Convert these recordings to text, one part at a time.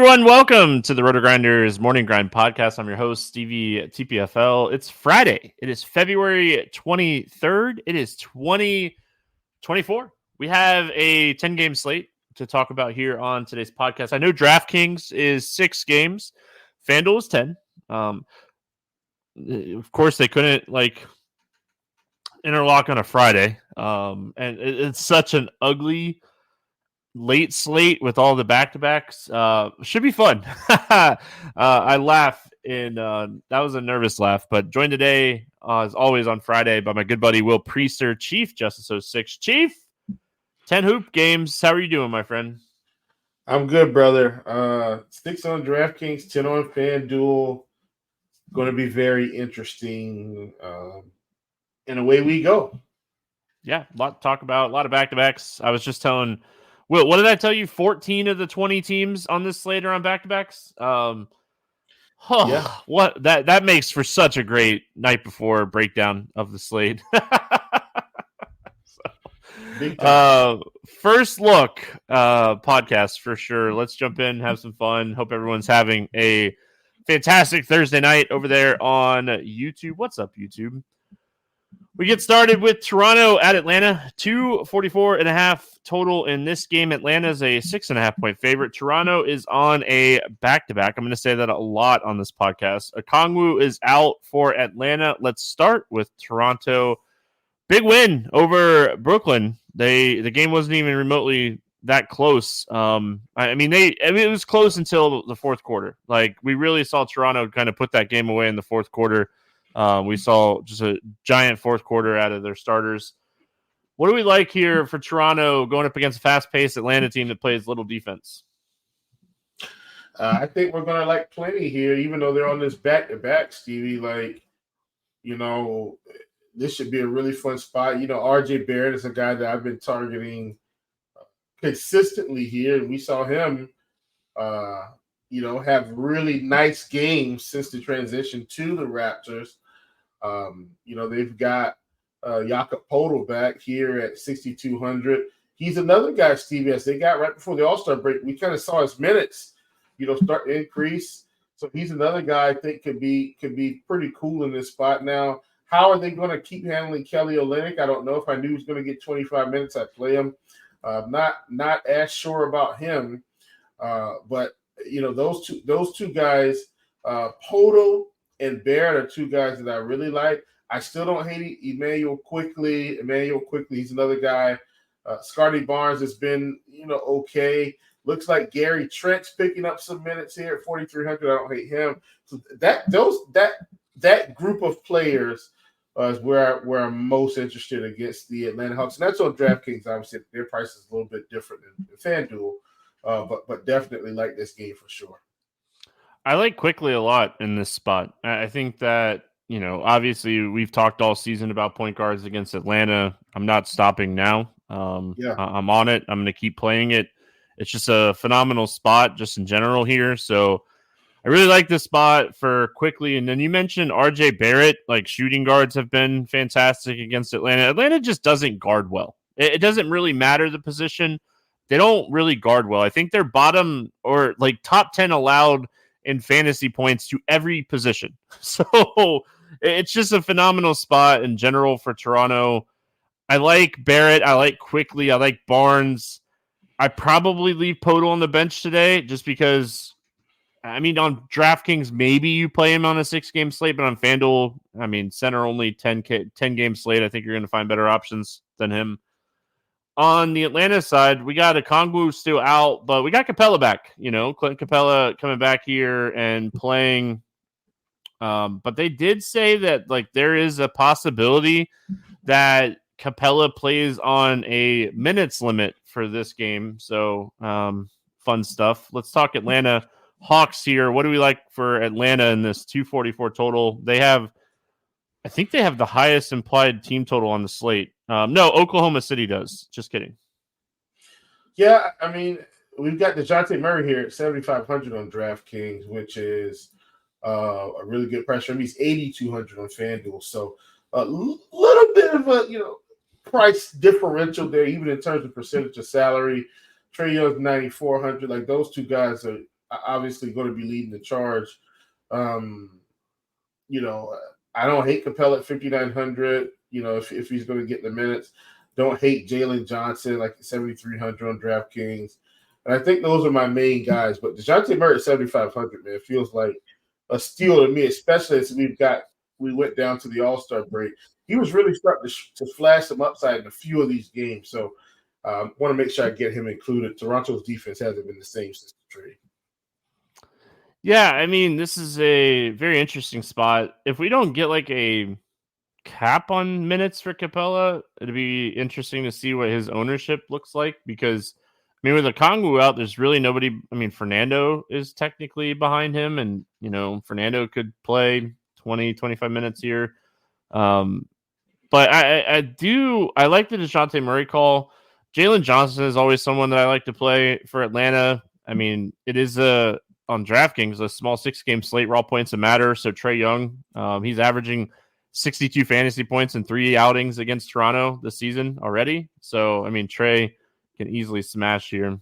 everyone, welcome to the RotoGrinders Morning Grind Podcast. I'm your host, Stevietpfl. It's Friday. It is February 23rd. It is 2024. We have a 10-game slate to talk about here on today's podcast. I know DraftKings is 6 games. FanDuel is 10. Of course, they couldn't interlock on a Friday. And it's such an ugly late slate with all the back-to-backs. Should be fun. I laugh that was a nervous laugh, but joined today as always on Friday by my good buddy Will Priester, ChiefJustice06. Chief, 10 hoop games. How are you doing, my friend? I'm good, brother. 6 on DraftKings, 10 on FanDuel. Going to be very interesting. And away we go. Yeah, a lot to talk about, a lot of back-to-backs. I was just telling Will, what did I tell you? 14 of the 20 teams on this slate are on back-to-backs. Yeah. What that makes for such a great night before breakdown of the slate. First look podcast for sure. Let's jump in, have some fun. Hope everyone's having a fantastic Thursday night over there on YouTube. What's up, YouTube? We get started with Toronto at Atlanta, 244.5 total in this game. Atlanta is a 6.5 point favorite. Toronto is on a back-to-back. I'm going to say that a lot on this podcast. Okongwu is out for Atlanta. Let's start with Toronto. Big win over Brooklyn. The game wasn't even remotely that close. It was close until the fourth quarter. We really saw Toronto kind of put that game away in the fourth quarter. We saw just a giant fourth quarter out of their starters. What do we like here for Toronto going up against a fast-paced Atlanta team that plays little defense? I think we're going to like plenty here, even though they're on this back-to-back, Stevie. This should be a really fun spot. RJ Barrett is a guy that I've been targeting consistently here. And we saw him, have really nice games since the transition to the Raptors. They've got Jakob Poeltl back here at 6,200. He's another guy, Stevie, as they got right before the All-Star break. We kind of saw his minutes, start to increase. So he's another guy I think could be pretty cool in this spot. Now, how are they going to keep handling Kelly Olynyk? I don't know. If I knew he was going to get 25 minutes, I'd play him. Not as sure about him, but those two guys, Poeltl and Barrett, are two guys that I really like. I still don't hate Emmanuel Quickly. He's another guy. Scotty Barnes has been, okay. Looks like Gary Trent's picking up some minutes here at 4,300. I don't hate him. So that group of players is where I'm most interested against the Atlanta Hawks. And that's on DraftKings. Obviously, their price is a little bit different than FanDuel, but definitely like this game for sure. I like Quickly a lot in this spot. I think that, obviously we've talked all season about point guards against Atlanta. I'm not stopping now. I'm on it. I'm going to keep playing it. It's just a phenomenal spot just in general here. So I really like this spot for Quickly. And then you mentioned RJ Barrett, shooting guards have been fantastic against Atlanta. Atlanta just doesn't guard well. It doesn't really matter the position. They don't really guard well. I think they're bottom or top 10 allowed in fantasy points to every position. So it's just a phenomenal spot in general for Toronto. I like Barrett. I like Quickly. I like Barnes. I probably leave Poeltl on the bench today just because, on DraftKings, maybe you play him on a 6-game slate, but on FanDuel, center only 10-game slate. I think you're going to find better options than him. On the Atlanta side, we got Okongwu still out, but we got Capella back. Clint Capella coming back here and playing. But they did say that there is a possibility that Capella plays on a minutes limit for this game. So fun stuff. Let's talk Atlanta Hawks here. What do we like for Atlanta in this 244 total? I think they have the highest implied team total on the slate. No, Oklahoma City does. Just kidding. Yeah, we've got DeJounte Murray here at 7,500 on DraftKings, which is a really good price for him. He's 8,200 on FanDuel. So a little bit of a, price differential there, even in terms of percentage of salary. Trae Young's 9,400. Those two guys are obviously going to be leading the charge. I don't hate Capella at 5,900. If he's going to get the minutes, don't hate Jalen Johnson like 7,300 on DraftKings. And I think those are my main guys. But DeJounte Murray at 7,500, man, it feels like a steal to me, especially as we went down to the All-Star break. He was really starting to flash some upside in a few of these games. So want to make sure I get him included. Toronto's defense hasn't been the same since the trade. Yeah, I mean, this is a very interesting spot. If we don't get like a cap on minutes for Capella, it'd be interesting to see what his ownership looks like because, I mean, with Okongwu out, there's really nobody. I mean, Fernando is technically behind him, and, Fernando could play 20, 25 minutes here. But I like the DeJounte Murray call. Jalen Johnson is always someone that I like to play for Atlanta. I mean, it is on DraftKings, a small 6-game slate, raw points that matter. So Trae Young, he's averaging 62 fantasy points in 3 outings against Toronto this season already. So, I mean, Trae can easily smash here.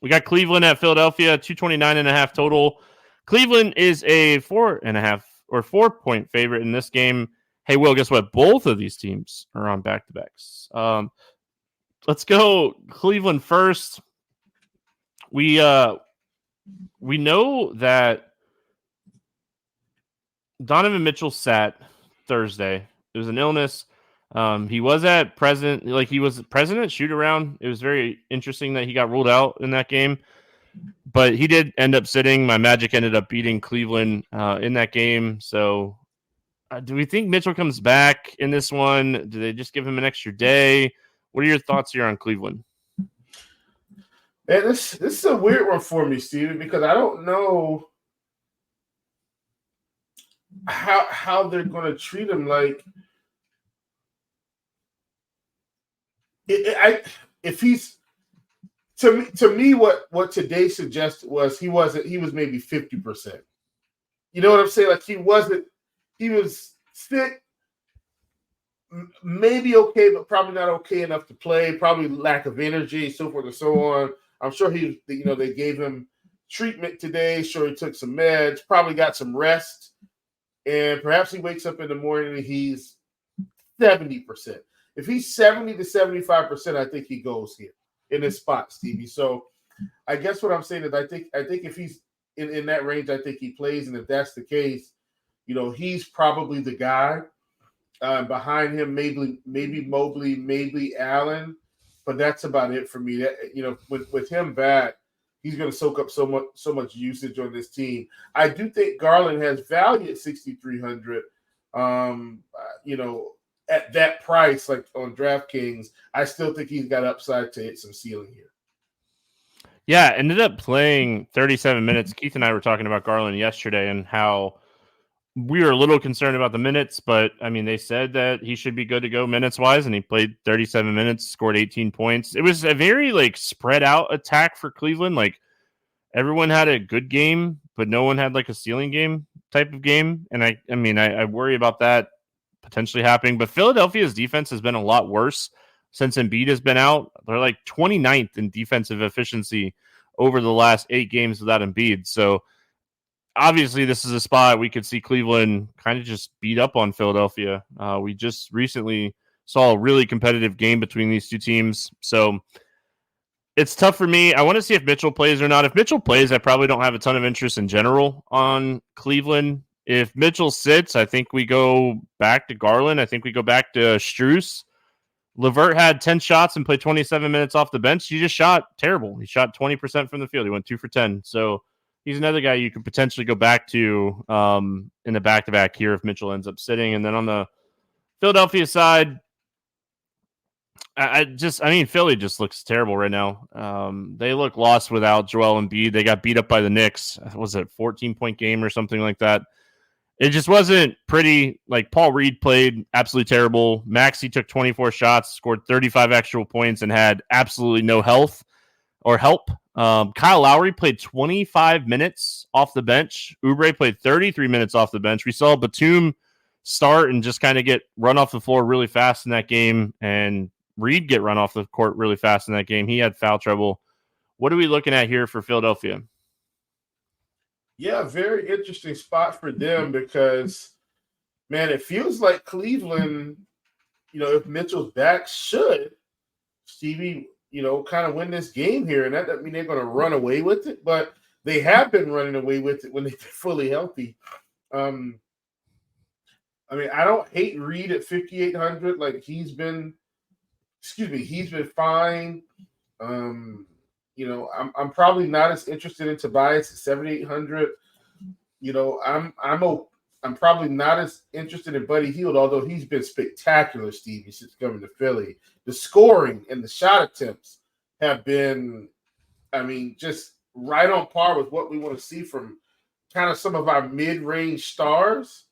We got Cleveland at Philadelphia, 229.5 total. Cleveland is a 4.5 or 4-point favorite in this game. Hey, Will, guess what? Both of these teams are on back-to-backs. Let's go Cleveland first. We know that Donovan Mitchell sat Thursday. It was an illness. He was present at shoot around. It was very interesting that he got ruled out in that game, but he did end up sitting. My Magic ended up beating Cleveland in that game. So do we think Mitchell comes back in this one? Do they just give him an extra day? What are your thoughts here on Cleveland? Man, this is a weird one for me, Steven, because I don't know how they're going to treat him. Like, if he's to me, what today suggested was he was maybe 50%. You know what I'm saying? Like he was sick, maybe okay, but probably not okay enough to play. Probably lack of energy, so forth and so on. I'm sure they gave him treatment today. Sure, he took some meds, probably got some rest, and perhaps he wakes up in the morning and he's 70%. If he's 70 to 75%, I think he goes here in this spot, Stevie. So I guess what I'm saying is I think if he's in that range, I think he plays, and if that's the case, he's probably the guy. Behind him, maybe Mobley, maybe Allen. But that's about it for me. That with him back, he's going to soak up so much usage on this team. I do think Garland has value at 6,300. At that price, like on DraftKings, I still think he's got upside to hit some ceiling here. Yeah, ended up playing 37 minutes. Keith and I were talking about Garland yesterday and how we were a little concerned about the minutes, but I mean, they said that he should be good to go minutes wise, and he played 37 minutes, scored 18 points. It was a very spread out attack for Cleveland. Like everyone had a good game, but no one had a ceiling game type of game. And I worry about that potentially happening, but Philadelphia's defense has been a lot worse since Embiid has been out. They're 29th in defensive efficiency over the last 8 games without Embiid. So obviously, this is a spot we could see Cleveland kind of just beat up on Philadelphia. We just recently saw a really competitive game between these two teams. So it's tough for me. I want to see if Mitchell plays or not. If Mitchell plays, I probably don't have a ton of interest in general on Cleveland. If Mitchell sits, I think we go back to Garland. I think we go back to Strus. LeVert had 10 shots and played 27 minutes off the bench. He just shot terrible. He shot 20% from the field. He went 2 for 10. So he's another guy you could potentially go back to in the back-to-back here if Mitchell ends up sitting. And then on the Philadelphia side, Philly just looks terrible right now. They look lost without Joel Embiid. They got beat up by the Knicks. Was it a 14-point game or something like that? It just wasn't pretty. Paul Reed played absolutely terrible. Maxey took 24 shots, scored 35 actual points, and had absolutely no health or help. Kyle Lowry played 25 minutes off the bench. Oubre played 33 minutes off the bench. We saw Batum start and just kind of get run off the floor really fast in that game, and Reed get run off the court really fast in that game. He had foul trouble. What are we looking at here for Philadelphia? Yeah, very interesting spot for them because, man, it feels like Cleveland, if Mitchell's back, should Stevie, kind of win this game here. And that doesn't mean they're going to run away with it, but they have been running away with it when they're fully healthy. I don't hate Reed at 5,800. Like he's been fine. I'm probably not as interested in Tobias at 7,800. I'm probably not as interested in Buddy Hield, although he's been spectacular, Stevie, since coming to Philly. The scoring and the shot attempts have been, just right on par with what we want to see from kind of some of our mid-range stars.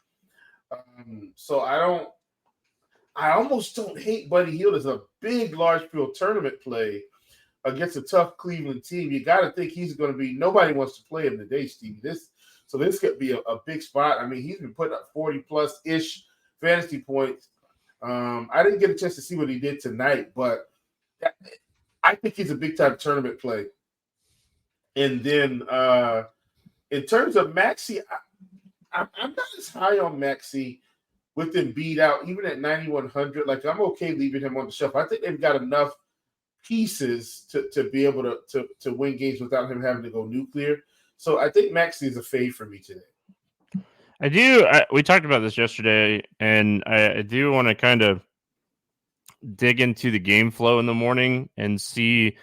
So I almost don't hate Buddy Hield as a big, large field tournament play against a tough Cleveland team. You got to think he's going to be – nobody wants to play him today, Stevie. This could be a big spot. He's been putting up 40-plus-ish fantasy points. I didn't get a chance to see what he did tonight, but I think he's a big-time tournament play. And then in terms of Maxey, I'm not as high on Maxey with him beat out, even at 9,100. Like, I'm okay leaving him on the shelf. I think they've got enough pieces to be able to win games without him having to go nuclear. So I think Maxey is a fade for me today. We talked about this yesterday, and I do want to kind of dig into the game flow in the morning and see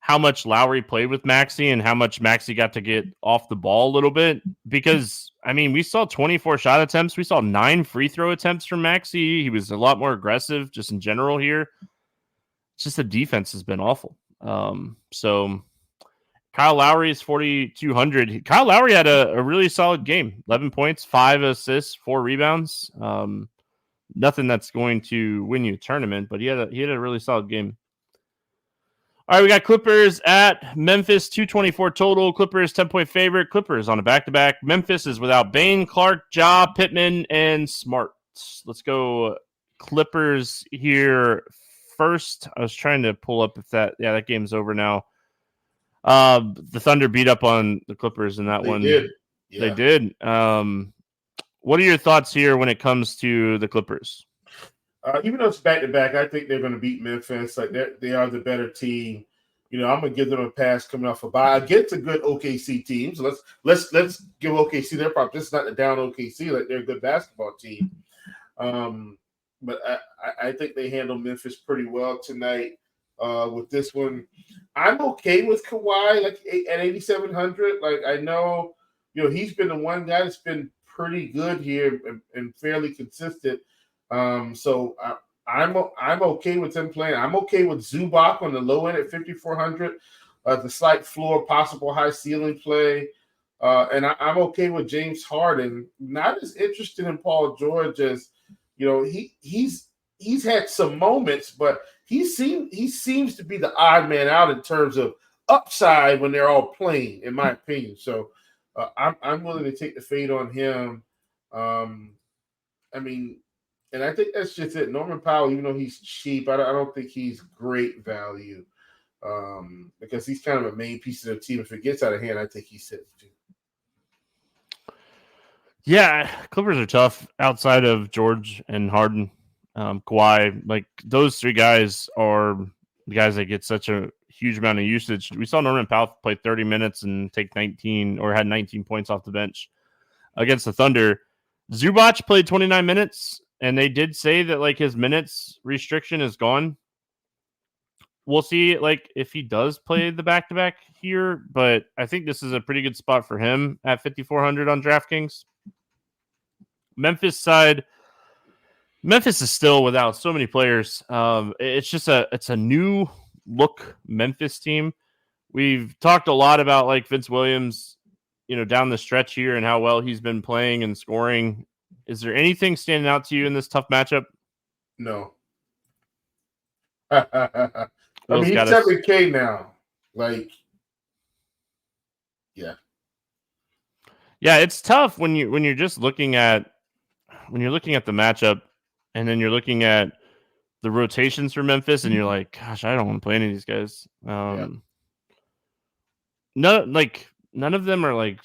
how much Lowry played with Maxey and how much Maxey got to get off the ball a little bit. Because, we saw 24 shot attempts. We saw 9 free throw attempts from Maxey. He was a lot more aggressive just in general here. It's just the defense has been awful. So Kyle Lowry is 4,200. Kyle Lowry had a really solid game. 11 points, 5 assists, 4 rebounds. Nothing that's going to win you a tournament, but he had a really solid game. All right, we got Clippers at Memphis, 224 total. Clippers 10-point favorite. Clippers on a back-to-back. Memphis is without Bane, Clark, Ja, Pittman, and Smart. Let's go Clippers here first. I was trying to pull up that game's over now. The Thunder beat up on the Clippers in that one. Did. Yeah. They did. What are your thoughts here when it comes to the Clippers? Even though it's back-to-back, I think they're going to beat Memphis. Like they are the better team. I'm going to give them a pass coming off a bye against a good OKC team. So let's give OKC their props. This is not the down OKC. Like they're a good basketball team. But I think they handle Memphis pretty well tonight with this one. I'm okay with Kawhi like at 8,700. Like I know, he's been the one guy that's been pretty good here and fairly consistent. So I'm okay with them playing. I'm okay with Zubac on the low end at 5,400. The slight floor, possible high ceiling play. And I'm okay with James Harden. Not as interested in Paul George as, he's had some moments, but he seems to be the odd man out in terms of upside when they're all playing, in my opinion. So I'm willing to take the fade on him. And I think that's just it. Norman Powell, even though he's cheap, I don't think he's great value because he's kind of a main piece of the team. If it gets out of hand, I think he sits too. Yeah, Clippers are tough outside of George and Harden. Kawhi, like those 3 guys are the guys that get such a huge amount of usage. We saw Norman Powell play 30 minutes and take 19 or had 19 points off the bench against the Thunder. Zubac played 29 minutes. And they did say that like his minutes restriction is gone. We'll see like if he does play the back-to-back here, but I think this is a pretty good spot for him at 5,400 on DraftKings. Memphis side, Memphis is still without so many players. It's a new look Memphis team. We've talked a lot about like Vince Williams, down the stretch here and how well he's been playing and scoring. Is there anything standing out to you in this tough matchup? No. He's 7K now. Like, yeah. Yeah, it's tough when you're just looking at the matchup and then you're looking at the rotations for Memphis and you're like, gosh, I don't want to play any of these guys. None of them are like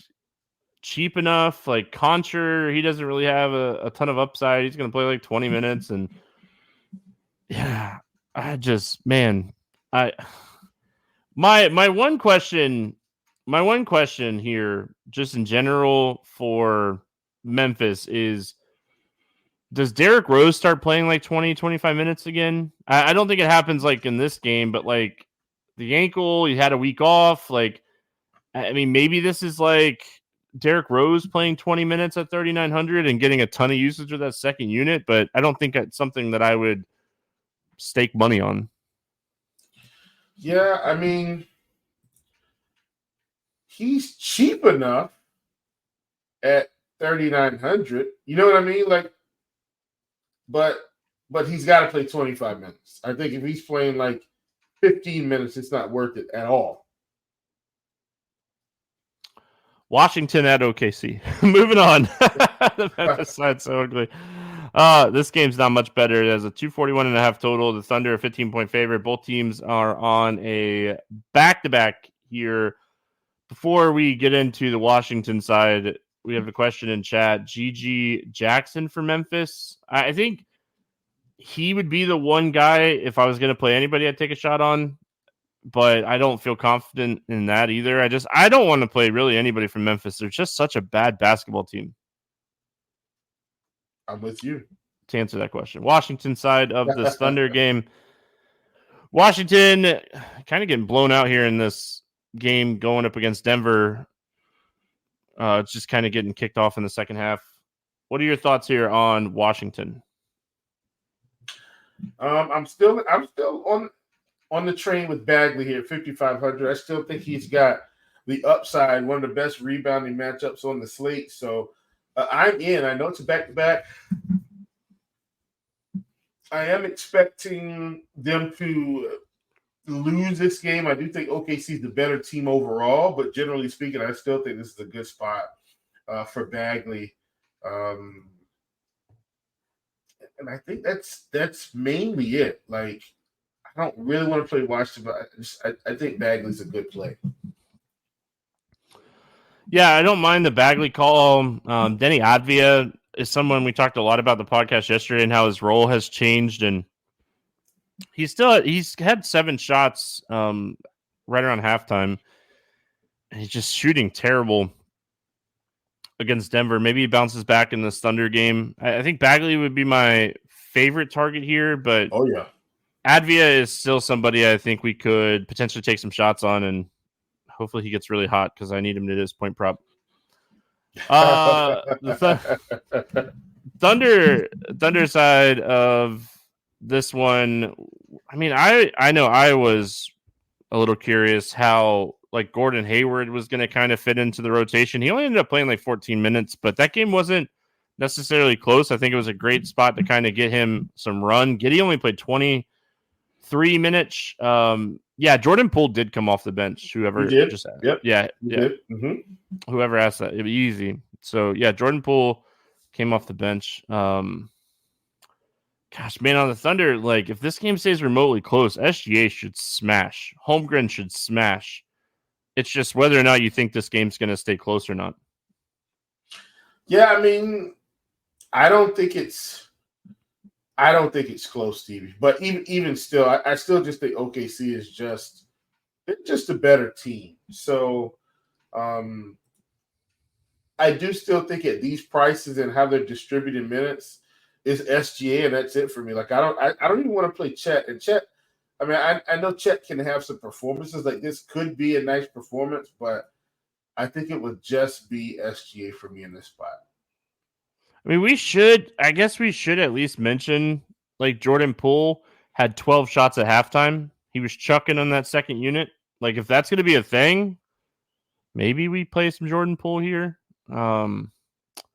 cheap enough. Like Concher, he doesn't really have a ton of upside. He's going to play like 20 minutes. And yeah, I just, man, my one question here, just in general for Memphis is, does Derrick Rose start playing like 20, 25 minutes again? I don't think it happens like in this game, but like the ankle, he had a week off. Like, I mean, maybe this is like Derrick Rose playing 20 minutes at 3,900 and getting a ton of usage with that second unit, but I don't think that's something that I would stake money on. Yeah, I mean, he's cheap enough at 3,900. You know what I mean? Like, but he's got to play 25 minutes. I think if he's playing like 15 minutes, it's not worth it at all. Washington at OKC. Moving on. The Memphis side so ugly. This game's not much better. There's a 241.5 total. The Thunder, a 15-point favorite. Both teams are on a back-to-back here. Before we get into the Washington side, we have a question in chat. GG Jackson for Memphis. I think he would be the one guy, if I was going to play anybody, I'd take a shot on. But I don't feel confident in that either. I don't want to play really anybody from Memphis. They're just such a bad basketball team. I'm with you. To answer that question. Washington side of this Thunder game. Washington kind of getting blown out here in this game going up against Denver. It's just kind of getting kicked off in the second half. What are your thoughts here on Washington? I'm still on the train with Bagley here at 5,500. I still think he's got the upside, one of the best rebounding matchups on the slate. So I'm in. I know it's a back-to-back. I am expecting them to lose this game. I do think OKC is the better team overall, but generally speaking, I still think this is a good spot for Bagley. And I think that's mainly it. Like, I don't really want to play Washington, but I think Bagley's a good play. Yeah, I don't mind the Bagley call. Denny Advia is someone we talked a lot about the podcast yesterday and how his role has changed, and he's had 7 shots right around halftime, and he's just shooting terrible against Denver. Maybe he bounces back in this Thunder game. I think Bagley would be my favorite target here, but oh yeah, Advia is still somebody I think we could potentially take some shots on, and hopefully he gets really hot because I need him to his point prop. Thunder side of this one, I mean, I know I was a little curious how like Gordon Hayward was going to kind of fit into the rotation. He only ended up playing like 14 minutes, but that game wasn't necessarily close. I think it was a great spot to kind of get him some run. Giddey only played 23 minutes. Yeah, Jordan Poole did come off the bench. Whoever just yep. Yeah. Mm-hmm. Whoever asked that, it'd be easy. So yeah, Jordan Poole came off the bench. Gosh, man, on the Thunder, like if this game stays remotely close, SGA should smash. Holmgren should smash. It's just whether or not you think this game's going to stay close or not. Yeah, I mean, I don't think it's close, Stevie. But even still, I still just think OKC is just a better team. So I do still think at these prices and how they're distributing minutes is SGA, and that's it for me. Like I don't even want to play Chet. And Chet, I mean, I know Chet can have some performances. Like this could be a nice performance, but I think it would just be SGA for me in this spot. I mean, I guess we should at least mention like Jordan Poole had 12 shots at halftime. He was chucking on that second unit. Like if that's going to be a thing, maybe we play some Jordan Poole here. I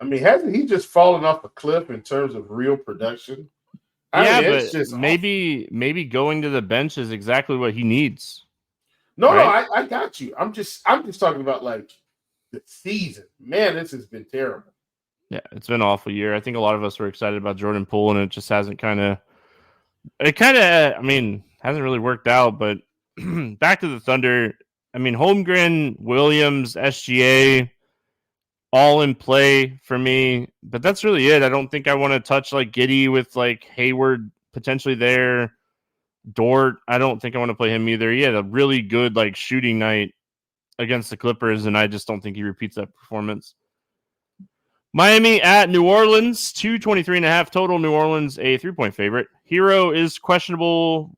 mean, hasn't he just fallen off a cliff in terms of real production? But maybe going to the bench is exactly what he needs. No, right? No, I got you. I'm just talking about like the season. Man, this has been terrible. Yeah, it's been an awful year. I think a lot of us were excited about Jordan Poole, and it just hasn't hasn't really worked out. But back to the Thunder. I mean, Holmgren, Williams, SGA, all in play for me, but that's really it. I don't think I want to touch like Giddey with like Hayward potentially there. Dort, I don't think I want to play him either. He had a really good like shooting night against the Clippers, and I just don't think he repeats that performance. Miami at New Orleans, 223.5 total. New Orleans, a 3-point favorite. Hero is questionable.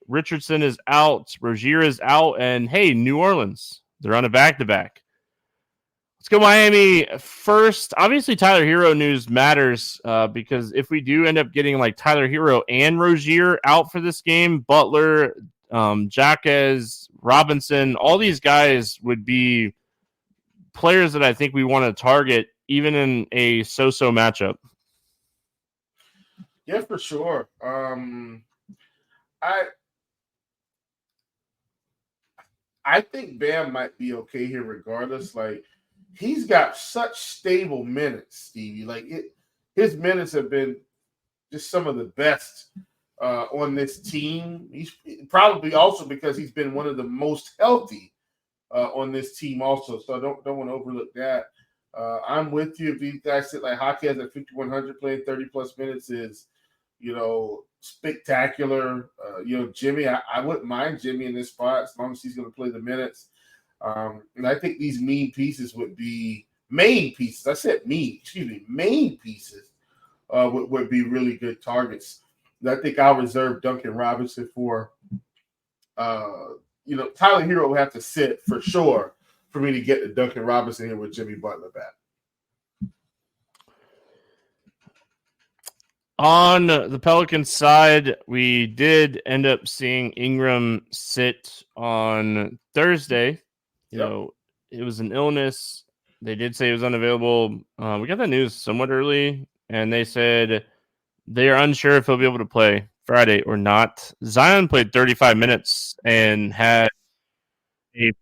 Richardson is out. Rozier is out. And hey, New Orleans, they're on a back-to-back. Let's go Miami first. Obviously, Tyler Hero news matters because if we do end up getting like Tyler Hero and Rozier out for this game, Butler, Jaquez, Robinson, all these guys would be players that I think we want to target even in a so-so matchup. Yeah, for sure. I think Bam might be okay here regardless. Like, he's got such stable minutes, Stevie. Like, his minutes have been just some of the best on this team. He's probably also because he's been one of the most healthy on this team also. So I don't want to overlook that. I'm with you. If these guys sit like Hockey has at 5,100 playing 30-plus minutes is, spectacular. Jimmy, I wouldn't mind Jimmy in this spot as long as he's going to play the minutes. And I think these main pieces would be main pieces. I said main pieces would be really good targets. And I think I'll reserve Duncan Robinson for, Tyler Hero will have to sit for sure for me to get the Duncan Robinson here with Jimmy Butler back. On the Pelicans side, we did end up seeing Ingram sit on Thursday. It was an illness. They did say he was unavailable. We got that news somewhat early, and they said they are unsure if he'll be able to play Friday or not. Zion played 35 minutes and had a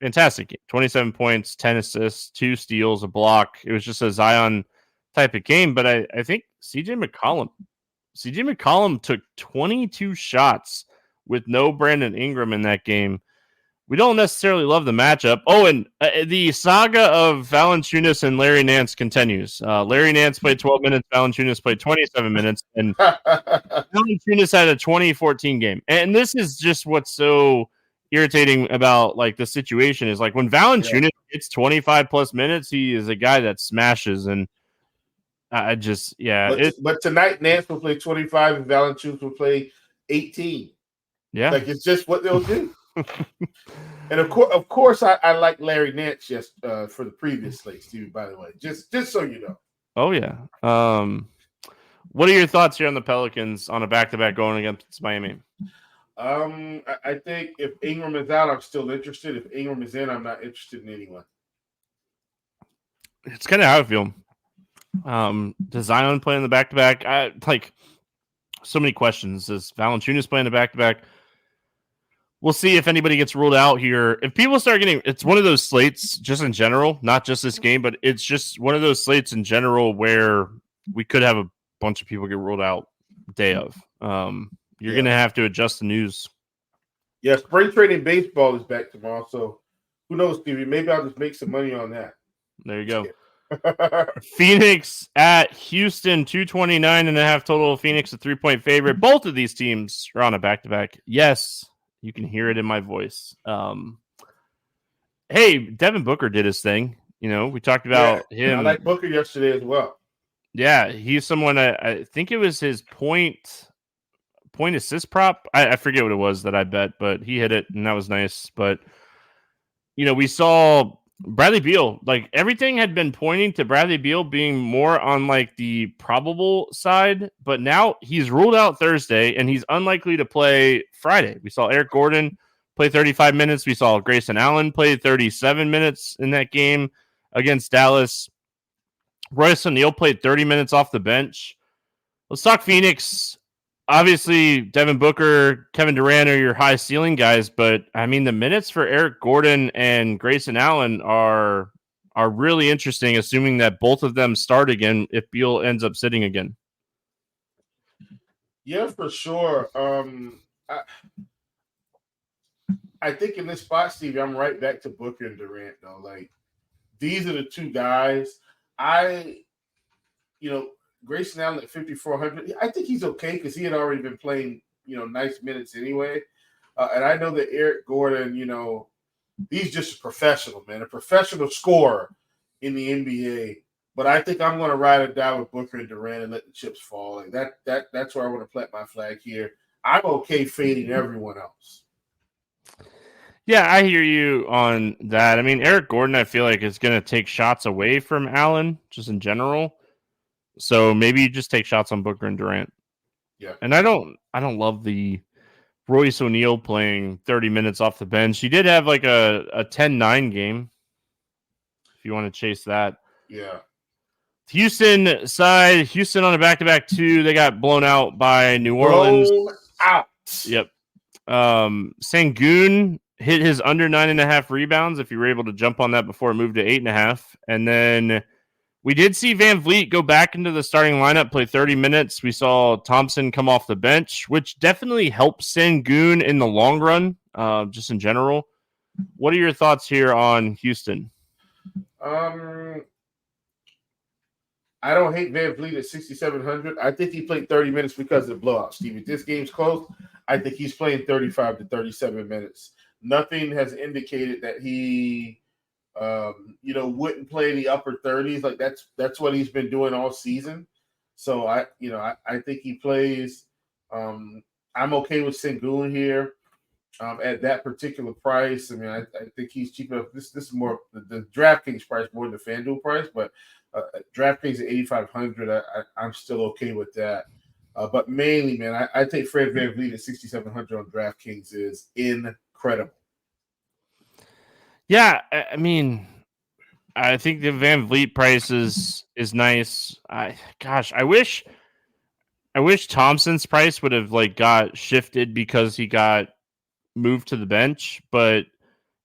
fantastic game. 27 points, 10 assists, 2 steals, a block. It was just a Zion type of game, but I think CJ McCollum took 22 shots with no Brandon Ingram in that game. We don't necessarily love the matchup. Oh, and the saga of Valanciunas and Larry Nance continues. Larry Nance played 12 minutes. Valanciunas played 27 minutes. And Valanciunas had a 2014 game. And this is just what's so irritating about like the situation is like when Valanciunas gets 25-plus minutes, he is a guy that smashes. And But tonight, Nance will play 25 and Valanciunas will play 18. Yeah. Like, it's just what they'll do. And of course, I like Larry Nance just for the previous slate, Steve, by the way, just so you know. Oh, yeah. What are your thoughts here on the Pelicans on a back-to-back going against Miami? I think if Ingram is out, I'm still interested. If Ingram is in, I'm not interested in anyone. It's kind of how I feel. Does Zion play in the back-to-back? Like, so many questions. Does Valanciunas play in the back-to-back? We'll see if anybody gets ruled out here. If people start getting, it's one of those slates just in general, not just this game, but it's just one of those slates in general where we could have a bunch of people get ruled out day of. You're going to have to adjust the news. Yeah, spring training baseball is back tomorrow, so who knows, Stevie? Maybe I'll just make some money on that. There you go. Phoenix at Houston, 229.5 total. Phoenix, a 3-point favorite. Both of these teams are on a back-to-back. Yes. You can hear it in my voice. Hey, Devin Booker did his thing. We talked about him. I like Booker yesterday as well. Yeah, he's someone I think it was his point assist prop. I forget what it was that I bet, but he hit it, and that was nice. But, we saw Bradley Beal. Like, everything had been pointing to Bradley Beal being more on, like, the probable side, but now he's ruled out Thursday, and he's unlikely to play Friday. We saw Eric Gordon play 35 minutes. We saw Grayson Allen play 37 minutes in that game against Dallas. Royce O'Neal played 30 minutes off the bench. Let's talk Phoenix. Obviously, Devin Booker, Kevin Durant are your high ceiling guys, but I mean the minutes for Eric Gordon and Grayson Allen are really interesting, assuming that both of them start again if Beal ends up sitting again. Yeah, for sure. I think in this spot, Stevie, I'm right back to Booker and Durant though. Like, these are the two guys. Grayson Allen at 5,400. I think he's okay because he had already been playing, nice minutes anyway. And I know that Eric Gordon, he's just a professional, man, a professional scorer in the NBA. But I think I'm going to ride or die with Booker and Durant and let the chips fall. Like that's where I want to plant my flag here. I'm okay fading everyone else. Yeah, I hear you on that. I mean, Eric Gordon, I feel like is going to take shots away from Allen just in general. So maybe you just take shots on Booker and Durant. Yeah. And I don't love the Royce O'Neal playing 30 minutes off the bench. He did have like a 10-9 game. If you want to chase that. Yeah. Houston side, Houston on a back-to-back 2. They got blown out by New Orleans. Blown out. Yep. Sengun hit his under 9.5 rebounds if you were able to jump on that before it moved to 8.5. And then we did see Van Vliet go back into the starting lineup, play 30 minutes. We saw Thompson come off the bench, which definitely helps Sengun in the long run, just in general. What are your thoughts here on Houston? I don't hate Van Vliet at 6,700. I think he played 30 minutes because of the blowout, Steve. If this game's close, I think he's playing 35 to 37 minutes. Nothing has indicated that he, wouldn't play the upper 30s. Like that's what he's been doing all season. So I think he plays. I'm okay with Sengun here at that particular price. I mean, I think he's cheap enough. This is more the DraftKings price more than the FanDuel price, but DraftKings at 8,500. I'm still okay with that. But mainly, man, I take Fred VanVleet at 6,700 on DraftKings is incredible. Yeah, I mean, I think the Van Vliet price is nice. I wish Thompson's price would have got shifted because he got moved to the bench, but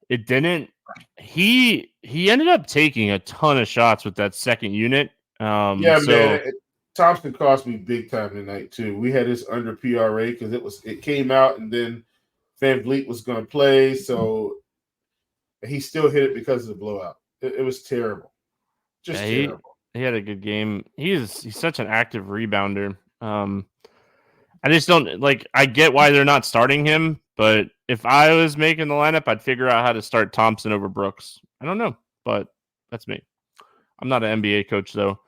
it didn't. He ended up taking a ton of shots with that second unit. Man. Thompson cost me big time tonight too. We had this under PRA because it came out and then Van Vliet was going to play, so he still hit it because of the blowout. It was terrible, just terrible. He had a good game. He's such an active rebounder. I just don't I get why they're not starting him, but if I was making the lineup, I'd figure out how to start Thompson over Brooks. I don't know, but that's me. I'm not an NBA coach though.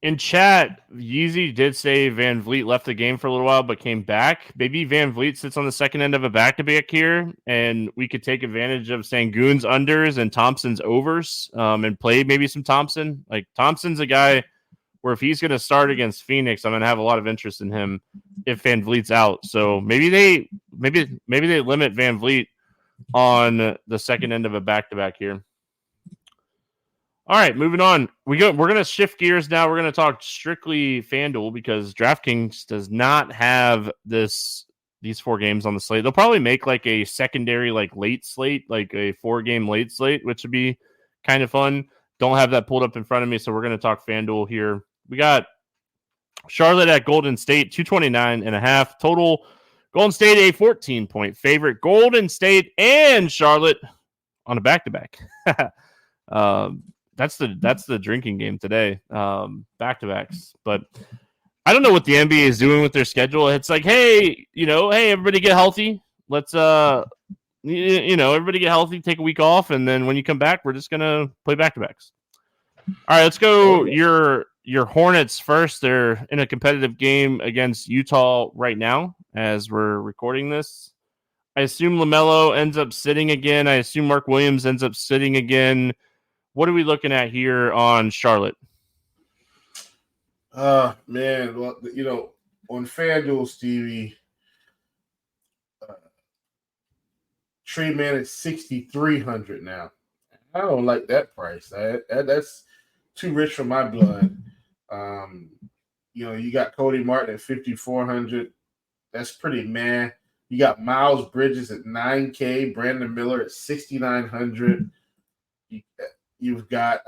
In chat, Yeezy did say Van Vliet left the game for a little while but came back. Maybe Van Vliet sits on the second end of a back-to-back here, and we could take advantage of Sengun's unders and Thompson's overs and play maybe some Thompson. Thompson's a guy where if he's going to start against Phoenix, I'm going to have a lot of interest in him if Van Vliet's out. So maybe they limit Van Vliet on the second end of a back-to-back here. All right, moving on. We're going to shift gears now. We're going to talk strictly FanDuel because DraftKings does not have these 4 games on the slate. They'll probably make a secondary late slate, a 4-game late slate, which would be kind of fun. Don't have that pulled up in front of me, so we're going to talk FanDuel here. We got Charlotte at Golden State, 229.5 total. Golden State a 14-point favorite. Golden State and Charlotte on a back-to-back. That's the drinking game today, back-to-backs. But I don't know what the NBA is doing with their schedule. It's hey, everybody get healthy. Let's, everybody get healthy, take a week off, and then when you come back, we're just going to play back-to-backs. All right, let's go your Hornets first. They're in a competitive game against Utah right now as we're recording this. I assume LaMelo ends up sitting again. I assume Mark Williams ends up sitting again. What are we looking at here on Charlotte? Man, well, on FanDuel, Stevie, Trey Man is 6,300 now. I don't like that price. That's too rich for my blood. You got Cody Martin at 5,400. That's pretty meh. You got Miles Bridges at 9K, Brandon Miller at 6,900. You've got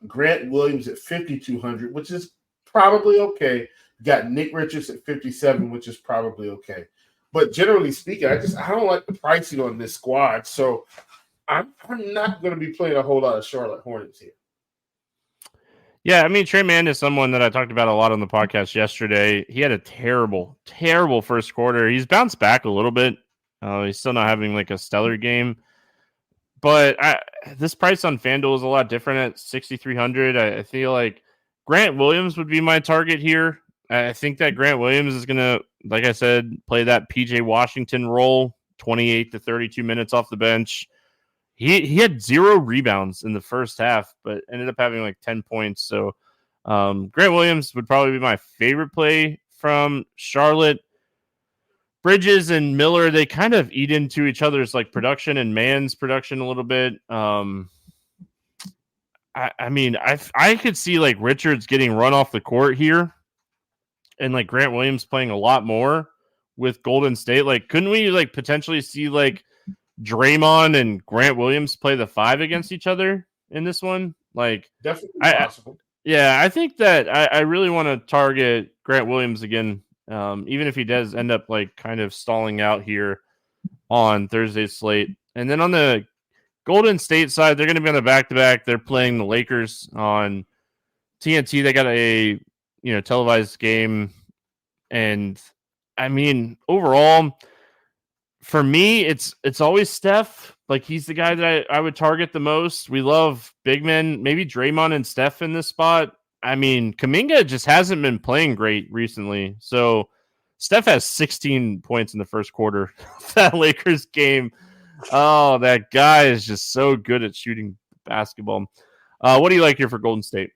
Grant Williams at 5,200, which is probably okay. You got Nick Richards at 57, which is probably okay. But generally speaking, I don't like the pricing on this squad. So I'm not going to be playing a whole lot of Charlotte Hornets here. Yeah, I mean, Trey Mann is someone that I talked about a lot on the podcast yesterday. He had a terrible, terrible first quarter. He's bounced back a little bit. He's still not having like a stellar game. But this price on FanDuel is a lot different at 6,300. I feel like Grant Williams would be my target here. I think that Grant Williams is going to, like I said, play that PJ Washington role, 28 to 32 minutes off the bench. He had 0 rebounds in the first half, but ended up having like 10 points. So Grant Williams would probably be my favorite play from Charlotte. Bridges and Miller, they kind of eat into each other's like production and Mann's production a little bit. I mean, I could see like Richards getting run off the court here and like Grant Williams playing a lot more with Golden State. Like, couldn't we like potentially see like Draymond and Grant Williams play the 5 against each other in this one? Like, definitely possible. I think that I really want to target Grant Williams again. Even if he does end up like kind of stalling out here on Thursday's slate. And then on the Golden State side, they're going to be on the back-to-back. They're playing the Lakers on TNT. They got a televised game. And I mean, overall, for me, it's always Steph. Like, he's the guy that I would target the most. We love big men, maybe Draymond and Steph in this spot. I mean, Kuminga just hasn't been playing great recently. So Steph has 16 points in the first quarter of that Lakers game. Oh, that guy is just so good at shooting basketball. What do you like here for Golden State?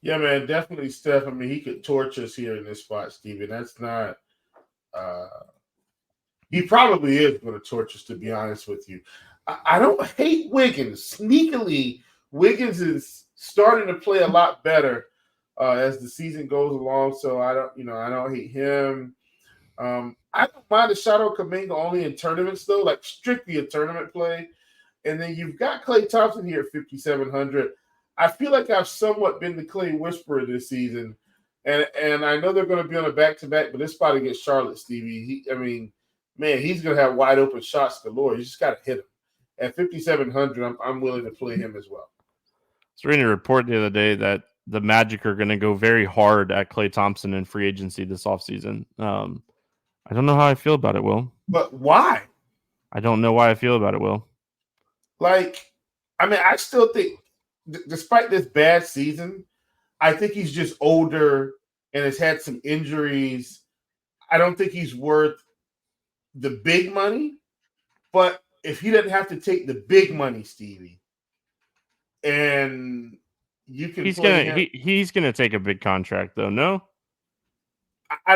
Yeah, man, definitely Steph. I mean, he could torch us here in this spot, Steven. That's not he probably is going to torch us, to be honest with you. I don't hate Wiggins. Sneakily, Wiggins is starting to play a lot better as the season goes along. So I don't hate him. I don't mind a shot on Kuminga only in tournaments though, like strictly a tournament play. And then you've got Klay Thompson here at 5,700. I feel like I've somewhat been the Klay whisperer this season, and I know they're going to be on a back-to-back, but this spot against Charlotte, Stevie, he's going to have wide open shots galore. You just got to hit him. At 5,700, I'm willing to play him as well. I was reading a report the other day that the Magic are going to go very hard at Klay Thompson in free agency this offseason. I don't know how I feel about it, Will. But why? I don't know why I feel about it, Will. Like, I mean, I still think, despite this bad season, I think he's just older and has had some injuries. I don't think he's worth the big money. But if he doesn't have to take the big money, Stevie, and you can he's gonna take a big contract though. No, I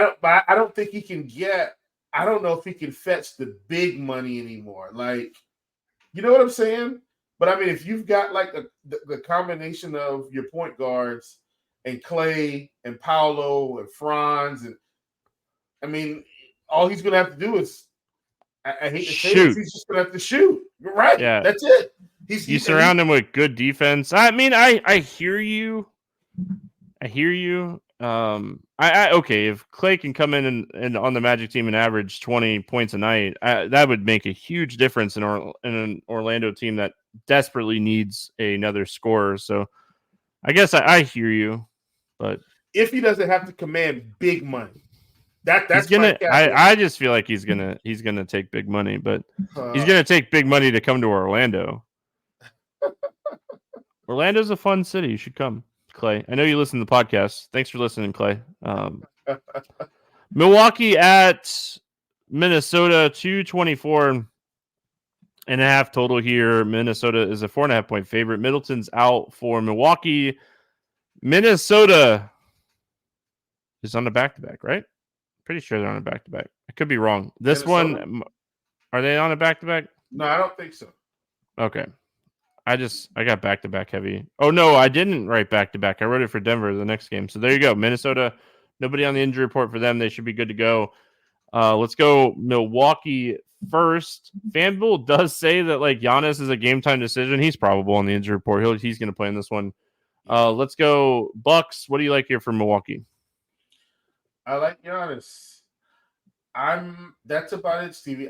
don't think he can get. I don't know if he can fetch the big money anymore. Like, you know what I'm saying? But I mean, if you've got like the combination of your point guards and Klay and Paolo and Franz, and I mean, all he's gonna have to do is I hate to say this, he's just gonna have to shoot. Right? Yeah, that's it. You surround him with good defense. I mean, I hear you. Okay, if Klay can come in and on the Magic team and average 20 points a night, that would make a huge difference in an Orlando team that desperately needs another scorer. So I guess I hear you, but if he doesn't have to command big money, that's gonna. I just feel like he's gonna take big money, but he's gonna take big money to come to Orlando. Orlando's a fun city. You should come, Clay. I know you listen to the podcast. Thanks for listening, Clay. Milwaukee at Minnesota, 224.5 total here. Minnesota is a 4.5 point favorite. Middleton's out for Milwaukee. Minnesota is on a back-to-back, right? Pretty sure they're on a back-to-back. I could be wrong. This Minnesota? One, are they on a back-to-back? No, I don't think so. Okay. I got back-to-back heavy. Oh, no, I didn't write back-to-back. I wrote it for Denver the next game. So there you go. Minnesota, nobody on the injury report for them. They should be good to go. Let's go Milwaukee first. FanDuel does say that like Giannis is a game-time decision. He's probable on the injury report. He's going to play in this one. Let's go Bucks. What do you like here for Milwaukee? I like Giannis. That's about it, Stevie.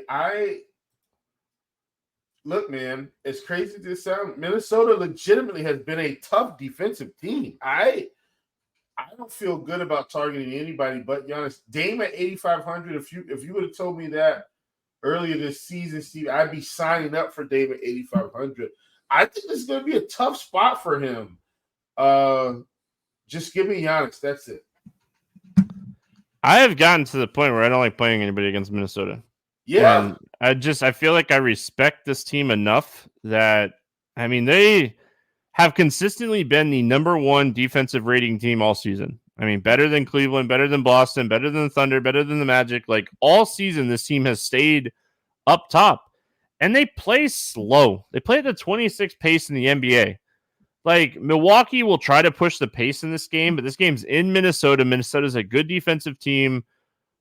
Look, man, as crazy as this sounds, Minnesota legitimately has been a tough defensive team. I don't feel good about targeting anybody but Giannis. Dame at 8,500. If you would have told me that earlier this season, Steve, I'd be signing up for Dame at 8,500. I think this is going to be a tough spot for him. Just give me Giannis. That's it. I have gotten to the point where I don't like playing anybody against Minnesota. Yeah. And I feel like I respect this team enough that, I mean, they have consistently been the number one defensive rating team all season. I mean, better than Cleveland, better than Boston, better than the Thunder, better than the Magic. Like all season, this team has stayed up top. And they play slow. They play at the 26th pace in the NBA. Like Milwaukee will try to push the pace in this game, but this game's in Minnesota. Minnesota's a good defensive team.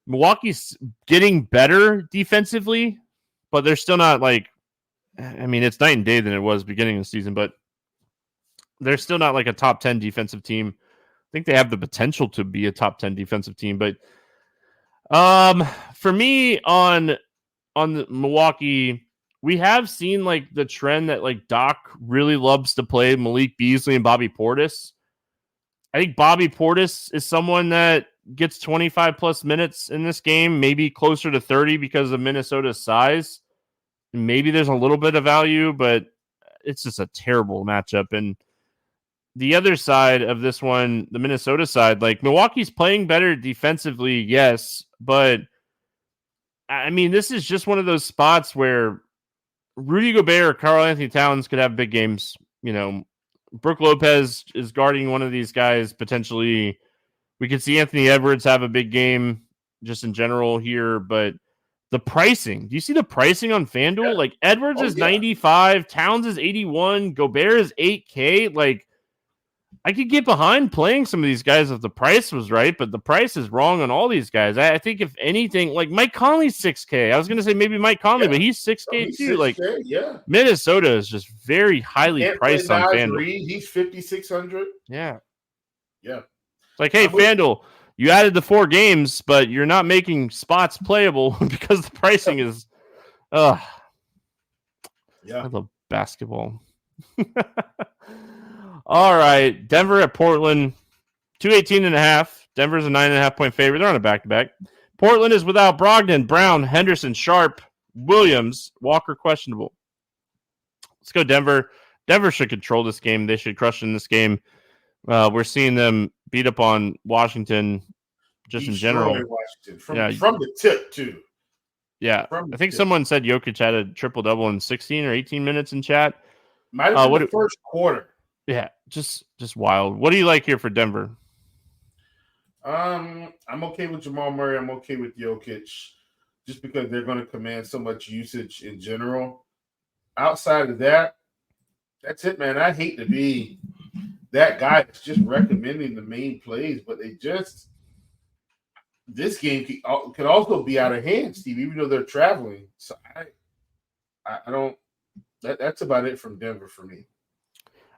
Milwaukee's getting better defensively, but they're still not like, I mean, it's night and day than it was beginning of the season, but they're still not like a top 10 defensive team. I think they have the potential to be a top 10 defensive team, but for me on the Milwaukee, we have seen like the trend that like Doc really loves to play Malik Beasley and Bobby Portis. I think Bobby Portis is someone that gets 25 plus minutes in this game, maybe closer to 30 because of Minnesota's size. Maybe there's a little bit of value, but it's just a terrible matchup. And the other side of this one, the Minnesota side, like Milwaukee's playing better defensively, yes, but I mean, this is just one of those spots where Rudy Gobert or Karl Anthony Towns could have big games. You know, Brook Lopez is guarding one of these guys potentially. We could see Anthony Edwards have a big game just in general here, but the pricing, do you see the pricing on FanDuel? Yeah. Like Edwards is 95, Towns is 81, Gobert is 8K. Like I could get behind playing some of these guys if the price was right, but the price is wrong on all these guys. I think if anything, like Mike Conley's 6K. I was going to say maybe Mike Conley, but he's 6K too. 6K, like Minnesota is just very highly priced on FanDuel. Reed, he's 5,600. Yeah. Yeah. Like, hey, FanDuel, you added the 4 games, but you're not making spots playable because the pricing is, I love basketball. All right, Denver at Portland, 218.5. Denver's a 9.5 point favorite. They're on a back-to-back. Portland is without Brogdon, Brown, Henderson, Sharp, Williams, Walker questionable. Let's go Denver. Denver should control this game. They should crush in this game. We're seeing them beat up on Washington just in general. Washington from the tip, too. Yeah. I think someone said Jokic had a triple-double in 16 or 18 minutes in chat. Might have been the first quarter. Yeah, just wild. What do you like here for Denver? I'm okay with Jamal Murray. I'm okay with Jokic just because they're going to command so much usage in general. Outside of that, that's it, man. I hate to be that guy that's just recommending the main plays, but this game could also be out of hand, Steve, even though they're traveling. So I don't. That's about it from Denver for me.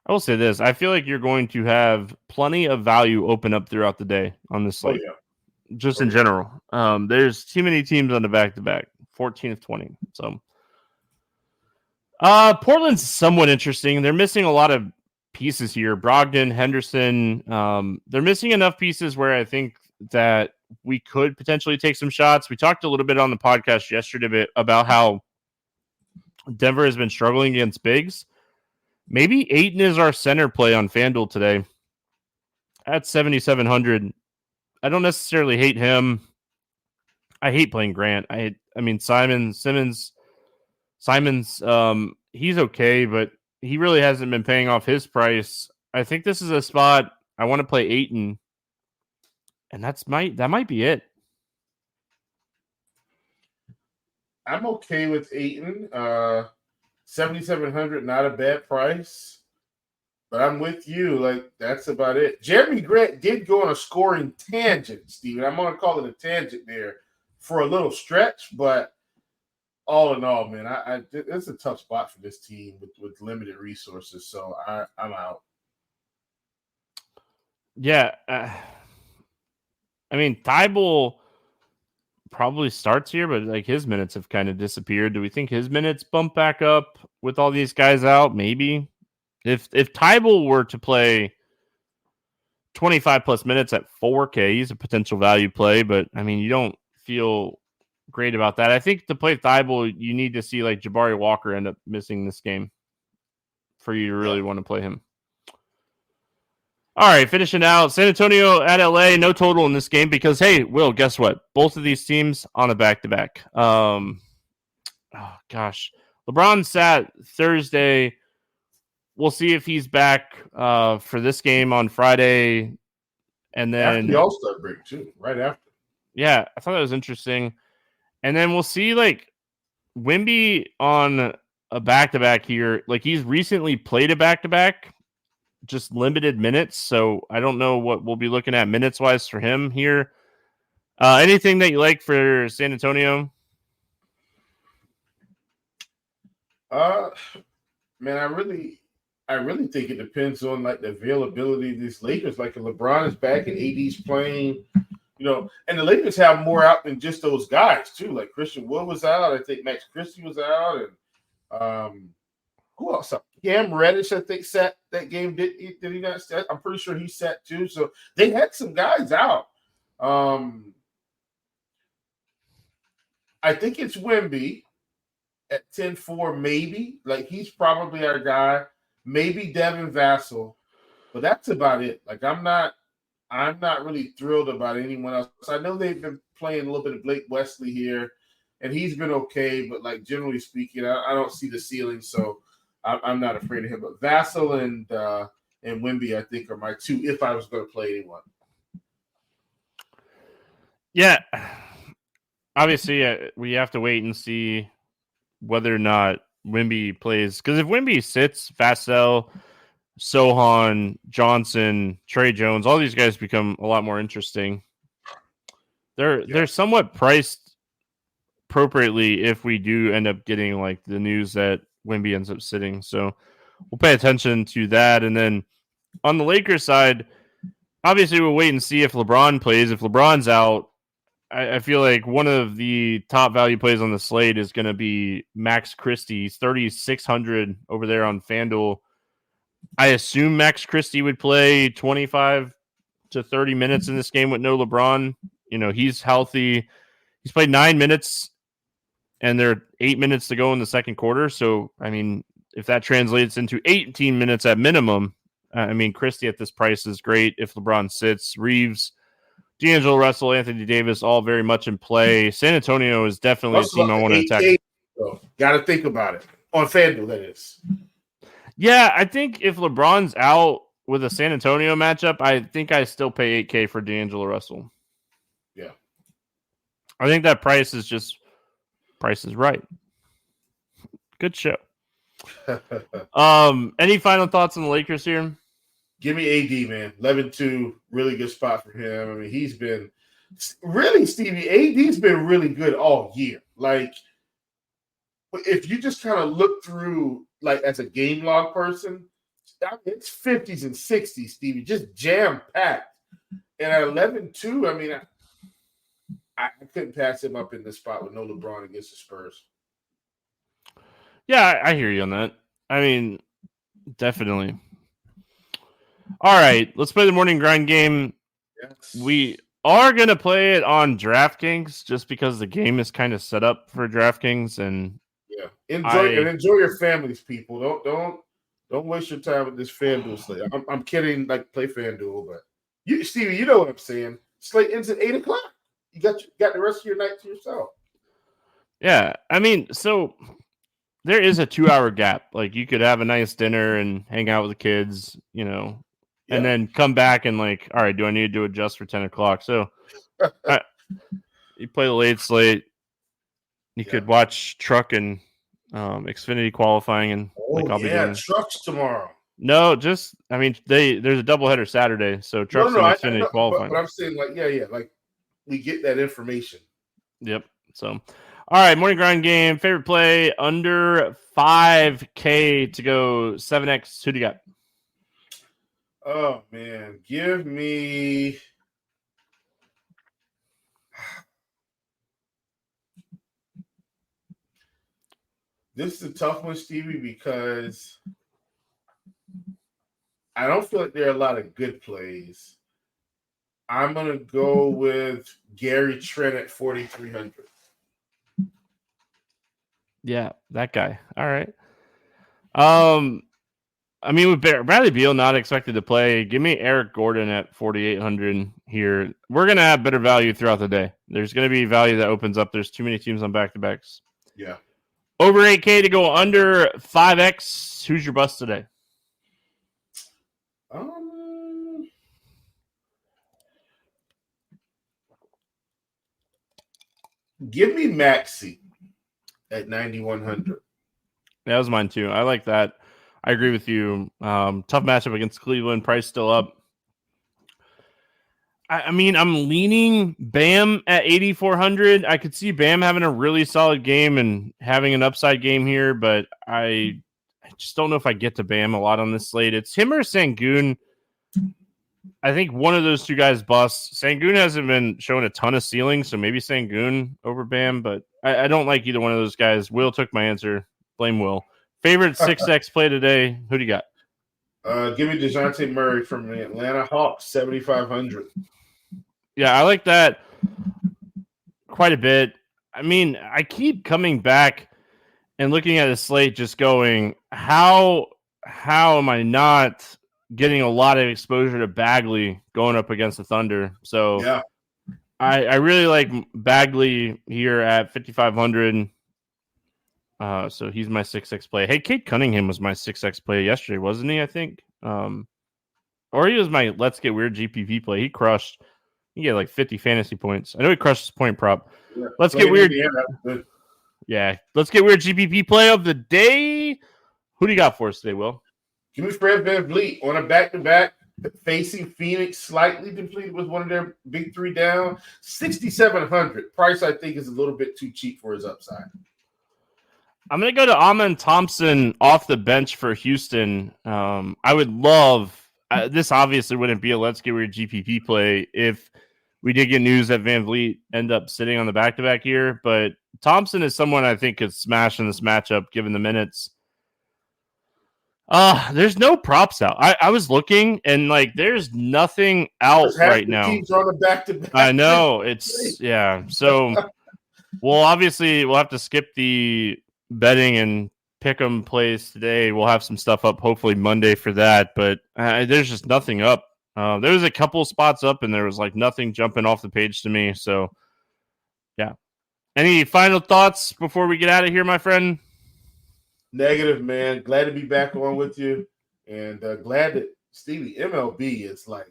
I will say this. I feel like you're going to have plenty of value open up throughout the day on this slate. Just in general. There's too many teams on the back-to-back. 14 of 20. So Portland's somewhat interesting. They're missing a lot of pieces here. Brogdon, Henderson. They're missing enough pieces where I think that we could potentially take some shots. We talked a little bit on the podcast yesterday about how Denver has been struggling against bigs. Maybe Ayton is our center play on FanDuel today at 7,700. I don't necessarily hate him. I hate playing Grant. I mean, Simmons, he's okay, but he really hasn't been paying off his price. I think this is a spot I want to play Ayton, and that might be it. I'm okay with Ayton. 7,700, not a bad price. But I'm with you. Like, that's about it. Jeremy Grant did go on a scoring tangent, Steven. I'm going to call it a tangent there for a little stretch. But all in all, man, it's a tough spot for this team with limited resources. So I'm out. Yeah. I mean, Thibault probably starts here, but like his minutes have kind of disappeared. Do we think his minutes bump back up with all these guys out? Maybe. If Tybal were to play 25 plus minutes at 4K, he's a potential value play, but I mean, you don't feel great about that. I think to play Tybal, you need to see like Jabari Walker end up missing this game for you to really want to play him. All right, finishing out San Antonio at LA, no total in this game because, hey, Will, guess what? Both of these teams on a back-to-back. Oh, gosh. LeBron sat Thursday. We'll see if he's back for this game on Friday. And then after the All-Star break, too, right after. Yeah, I thought that was interesting. And then we'll see, like, Wemby on a back-to-back here. Like, he's recently played a back-to-back. Just limited minutes, so I don't know what we'll be looking at minutes-wise for him here. Anything that you like for San Antonio? Man, I really think it depends on like the availability of these Lakers. Like if LeBron is back and AD's playing, and the Lakers have more out than just those guys too. Like Christian Wood was out, I think Max Christie was out, and who else? Cam Reddish, I think, sat that game. Did he not set? I'm pretty sure he sat too. So they had some guys out. I think it's Wemby at 10-4, maybe. Like he's probably our guy. Maybe Devin Vassell, but that's about it. Like I'm not really thrilled about anyone else. I know they've been playing a little bit of Blake Wesley here, and he's been okay. But like generally speaking, I don't see the ceiling. So I'm not afraid of him, but Vassell and Wemby, I think, are my two if I was going to play anyone. Yeah. Obviously, we have to wait and see whether or not Wemby plays. Because if Wemby sits, Vassell, Sohan, Johnson, Trey Jones, all these guys become a lot more interesting. They're somewhat priced appropriately if we do end up getting like the news that Wemby ends up sitting. So we'll pay attention to that. And then on the Lakers side, obviously we'll wait and see if LeBron plays. If LeBron's out, I feel like one of the top value plays on the slate is going to be Max Christie. He's 3,600 over there on FanDuel. I assume Max Christie would play 25 to 30 minutes in this game with no LeBron. He's healthy. He's played 9 minutes, and there are 8 minutes to go in the second quarter. So, I mean, if that translates into 18 minutes at minimum, Christie at this price is great. If LeBron sits, Reeves, D'Angelo Russell, Anthony Davis, all very much in play. San Antonio is definitely a team I want to attack. Got to think about it. On FanDuel, that is. Yeah, I think if LeBron's out with a San Antonio matchup, I think I still pay $8K for D'Angelo Russell. Yeah. I think that price is right. Good show. Any final thoughts on the Lakers here? Give me AD, man. 11-2, really good spot for him. I mean, he's been really, Stevie, AD's been really good all year. Like, if you just kind of look through, like, as a game log person, it's 50s and 60s, Stevie, just jam-packed. And at 11-2, I mean, I couldn't pass him up in this spot with no LeBron against the Spurs. Yeah, I hear you on that. I mean, definitely. All right, let's play the morning grind game. Yes. We are going to play it on DraftKings just because the game is kind of set up for DraftKings. And yeah, enjoy your families, people. Don't waste your time with this FanDuel slate. I'm kidding, like play FanDuel, but Stevie, you know what I'm saying. Slate ends at 8:00. You got the rest of your night to yourself. Yeah, I mean, so there is a 2-hour gap. Like you could have a nice dinner and hang out with the kids, and then come back and like, all right, do I need to adjust for 10:00? So you play the late slate. You could watch truck and Xfinity qualifying, and I'll be doing trucks tomorrow. No, there's a doubleheader Saturday, so trucks and Xfinity qualifying. But I'm saying like we get that information. Yep. So, all right, morning grind game. Favorite play under 5K to go 7X. Who do you got? Oh man, give me. This is a tough one, Stevie, because I don't feel like there are a lot of good plays. I'm going to go with Gary Trent at 4,300. Yeah, that guy. All right. I mean, with Bradley Beal not expected to play, give me Eric Gordon at 4,800 here. We're going to have better value throughout the day. There's going to be value that opens up. There's too many teams on back-to-backs. Yeah. Over 8K to go under 5X. Who's your bust today? Give me Maxey at 9,100. That was mine too. I like that. I agree with you. Tough matchup against Cleveland. Price still up. I mean, I'm leaning Bam at 8,400. I could see Bam having a really solid game and having an upside game here, but I just don't know if I get to Bam a lot on this slate. It's him or Sengun. I think one of those two guys busts. Sengun hasn't been showing a ton of ceiling, so maybe Sengun over Bam, but I don't like either one of those guys. Will took my answer. Blame Will. Favorite 6X play today? Who do you got? Give me DeJounte Murray from the Atlanta Hawks, 7,500. Yeah, I like that quite a bit. I mean, I keep coming back and looking at the slate just going, how am I not getting a lot of exposure to Bagley going up against the Thunder? So yeah. I really like Bagley here at 5,500. So he's my 6X play. Hey, Cade Cunningham was my 6X play yesterday, wasn't he? I think. Or he was my Let's Get Weird GPP play. He crushed. He had like 50 fantasy points. I know he crushed his point prop. Yeah, Let's Get Weird. Yeah, Let's Get Weird GPP play of the day. Who do you got for us today, Will? Give me Fred VanVleet on a back-to-back, facing Phoenix, slightly depleted with one of their big three down. 6,700. Price, I think, is a little bit too cheap for his upside. I'm going to go to Amen Thompson off the bench for Houston. I would love this obviously wouldn't be a Let's Get Weird GPP play if we did get news that VanVleet end up sitting on the back-to-back here, but Thompson is someone I think could smash in this matchup given the minutes. There's no props out. I was looking and like there's nothing out right now. Teams on the back-to-back. I know it's So we'll have to skip the betting and pick 'em plays today. We'll have some stuff up hopefully Monday for that, but there's just nothing up. There was a couple spots up and there was like nothing jumping off the page to me. So yeah. Any final thoughts before we get out of here, my friend? Negative, man. Glad to be back on with you, and glad that Stevie MLB is like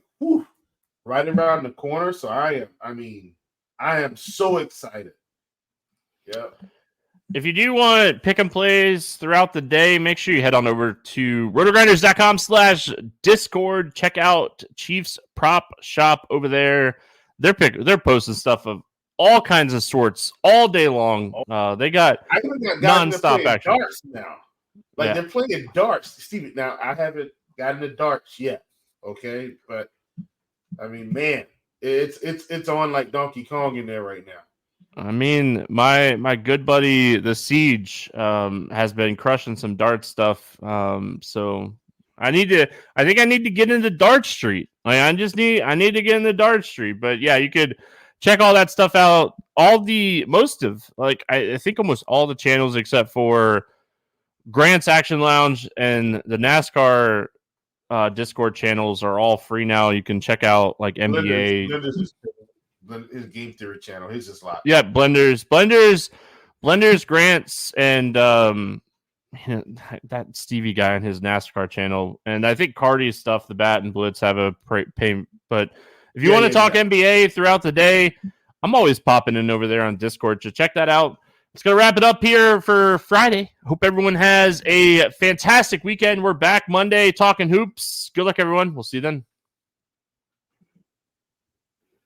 right around the corner. So I am so excited. Yeah. If you do want pick 'em plays throughout the day, make sure you head on over to rotogrinders.com/Discord. Check out Chiefs Prop Shop over there. They're posting stuff of all kinds of sorts all day long. They got nonstop action now. They're playing darts, Stevie. Now I haven't gotten the darts yet. Okay, but I mean, man, it's on like Donkey Kong in there right now. I mean, my good buddy the Siege has been crushing some dart stuff. So I think I need to get into Dart Street. I need to get into Dart Street. But yeah, you could check all that stuff out. I think almost all the channels except for Grant's Action Lounge and the NASCAR Discord channels are all free now. You can check out like NBA. His game theory channel. He's just live. Yeah, Blenders, Grants, and that Stevie guy on his NASCAR channel. And I think Cardi's stuff, the Bat and Blitz have a pay. But if you want to talk NBA throughout the day, I'm always popping in over there on Discord. So check that out. It's going to wrap it up here for Friday. Hope everyone has a fantastic weekend. We're back Monday talking hoops. Good luck, everyone. We'll see you then.